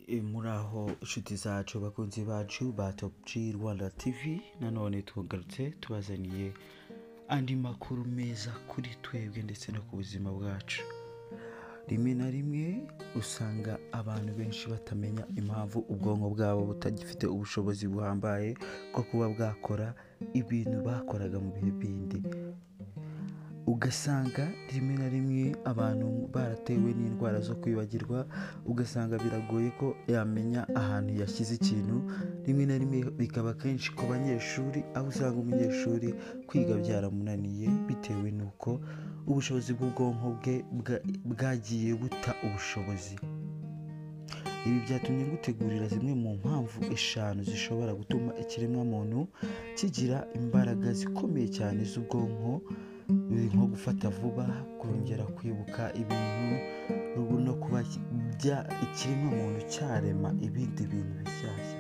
Muraho inshuti zacu bakunzi bacu ba Top G Rwanda TV, nanone tugarutse tubazaniye andi makuru meza kuri twebwe ndetse no ku buzima bwacu. Rimwe na rimwe usanga abantu benshi batamenya impamvu ubwonko bwabo butagifite ubushobozi buhambaye bwo kuba bwakora ibintu bakoraga mu bihe bindi. Ugasanga rimwe na rimwe abantu baratewe n'indwara zo kwibagirwa, ugasanga biragoye ko yamenya ahantu yashyize ikintu. Rimwe na rimwe bikaba kenshi ku banyeshuri, aho usanga umunyeshuri kwiga byaramunaniye bitewe n'uko ubushobozi bw'ubwonko bwe bwagiye buta ubushobozi. Ibi byatumye ngutegurira zimwe mu mpamvu 5 zishobora gutuma ikiremwamuntu kigira imbaraga zikomeye cyane z'ubwonko, nko gufata vuba, kongera kwibuka ibintu, no kuba ikiremwamuntu cyarema ibindi bintu bishyashya.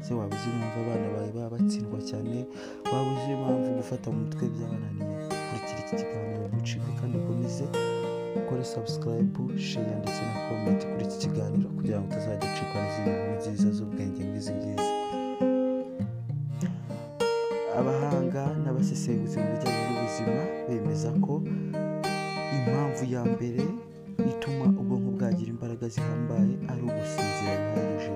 Se waba uzi impamvu abana bawe baba batsindwa cyane? Waba uzi impamvu gufata mu mutwe byabananiye? Kurikira iki kiganiro ntucikwe kandi ukomeze ukore subscribe, share ndetse na comment kuri iki kiganiro kugira ngo utazajya ucikwa n'izindi nkuru nziza z'ubwenge nk'izi ngizi. Abahanga n'abasesenguzi mu bijyanye n'ubuzima bemeza ko impamvu ya mbere ituma ubwonko bwagira imbaraga zihambaye ari ugusinzira bihagije.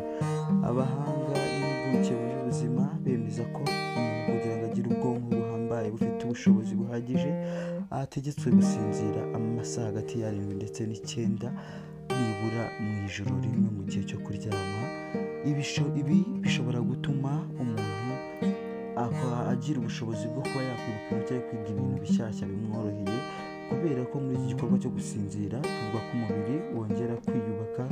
Abahanga n'impuguke mu by'ubuzima bemeza ko umuntu kugira ngo agire ubwonko buhambaye bufite ubushobozi buhagije ategetswe gusinzira amasaha hagati ya 7 ndetse n'9 nibura mu ijoro rimwe mu gihe cyo kuryama. Ibi bishobora gutuma umuntu agira ubushobozi bwo kuba yakwibuka cyangwa kwiga ibintu bishyashya bimworoheye, kubera ko muri iki gikorwa cyo gusinzira bivuga ko umubiri wongera kwiyubaka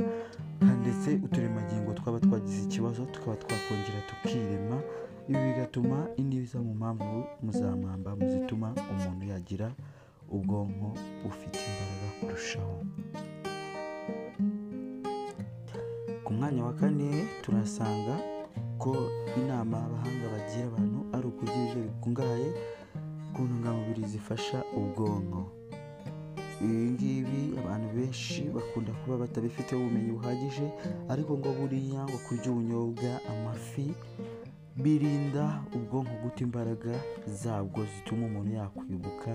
ndetse uturemangingo twaba twagize ikibazo tukaba twakongera tukirema. Ibi bigatuma inibiza mu mpamvu muzamamba muzituma umuntu yagira ubwonko bufite imbaraga kurushaho. Ku mwanya wa 4 turasanga ko inama abahanga bagira abantu ari ukurya ibiryo bikungahaye ku ntungamubiri zifasha ubwonko. Ibi ngibi abantu benshi bakunda kuba batabifiteho ubumenyi buhagije, ariko ngo buriya ngo kurya ubunyobwa, amafi birinda ubwonko guta imbaraga zabwo zituma umuntu yakwibuka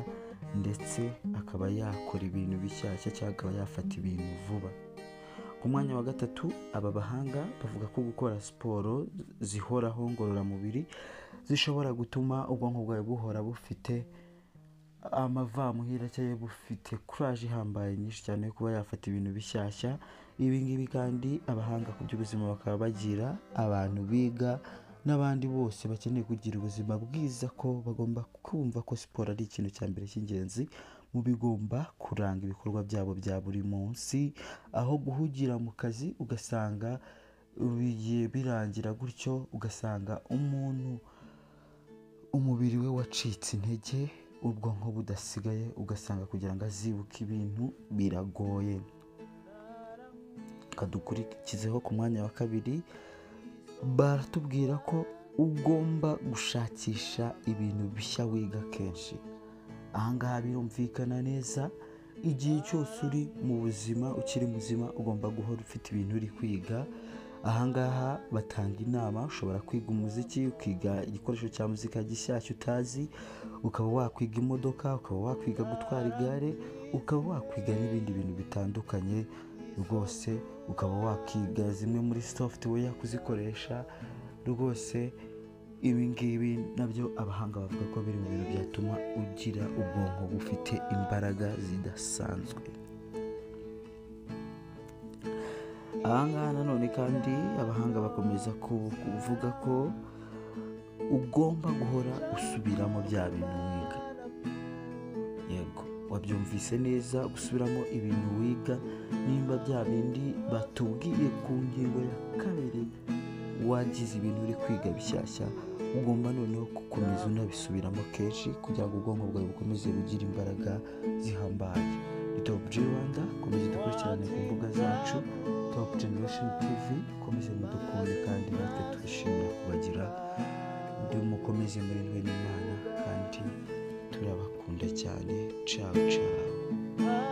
ndetse akaba yakora ibintu bishyashya cyangwa akaba yafata ibintu vuba. Ku mwanya wa 3 aba bahanga bavuga ko gukora siporo zihoraho ngororamubiri zishobora gutuma ubwonko bwawe buhora bufite amavamuhira cyangwa bufite courage ihambaye nyinshi cyane kuba yafata ibintu bishyashya. Ibi ngibi kandi abahanga ku by'ubuzima bakaba bagira abantu biga n'abandi bose bakeneye kugira ubuzima bwiza ko bagomba kumva ko siporo ari ikintu cya mbere cy'ingenzi mu bigomba kuranga ibikorwa byabo bya buri munsi, aho guhugira mu kazi ugasanga birangira gutyo, ugasanga umubiri we wacitse intege, ubwonko budasigaye, ugasanga kugira ngo azibuke ibintu biragoye. Kadukurikizeho ku mwanya wa 2 baratubwira ko ugomba gushakisha ibintu bishya wiga kenshi. Ahangaha birumvikana neza, igihe cyose uri mu buzima, ukiri muzima, ugomba guhora ufite ibintu uri kwiga. Ahangaha batanga inama, ushobora kwiga umuziki, ukiga igikoresho cya muzika gishyashya utazi, ukaba wakwiga imodoka, ukaba wakwiga gutwara igare, ukaba wakwiga n'ibindi bintu bitandukanye rwose, ukaba wakiga zimwe muri software kuzikoresha rwose. Ibi ngibi nabyo abahanga bavuga ko biri mu bintu byatuma ugira ubwonko bufite imbaraga zidasanzwe. Ahangaha nanone kandi abahanga bakomeza kuvuga ko ugomba guhora usubiramo bya bintu wiga. Yego, wabyumvise neza, gusubiramo ibintu wiga nimba bya bindi batubwiye ku ngingo ya 2 wagize ibintu uri kwiga bishyashya, ugomba noneho gukomeza unabisubiramo kenshi kugira ngo ubwonko bwawe bukomeze bugira imbaraga zihambaye. Top G Rwanda, komeze dukurikirane ku mbuga zacu Top Generation TV, komeze mudukunde kandi natwe twishimira kubagira. Mukomeze murindwe n'Imana kandi turabakunda cyane. Ciao ciao.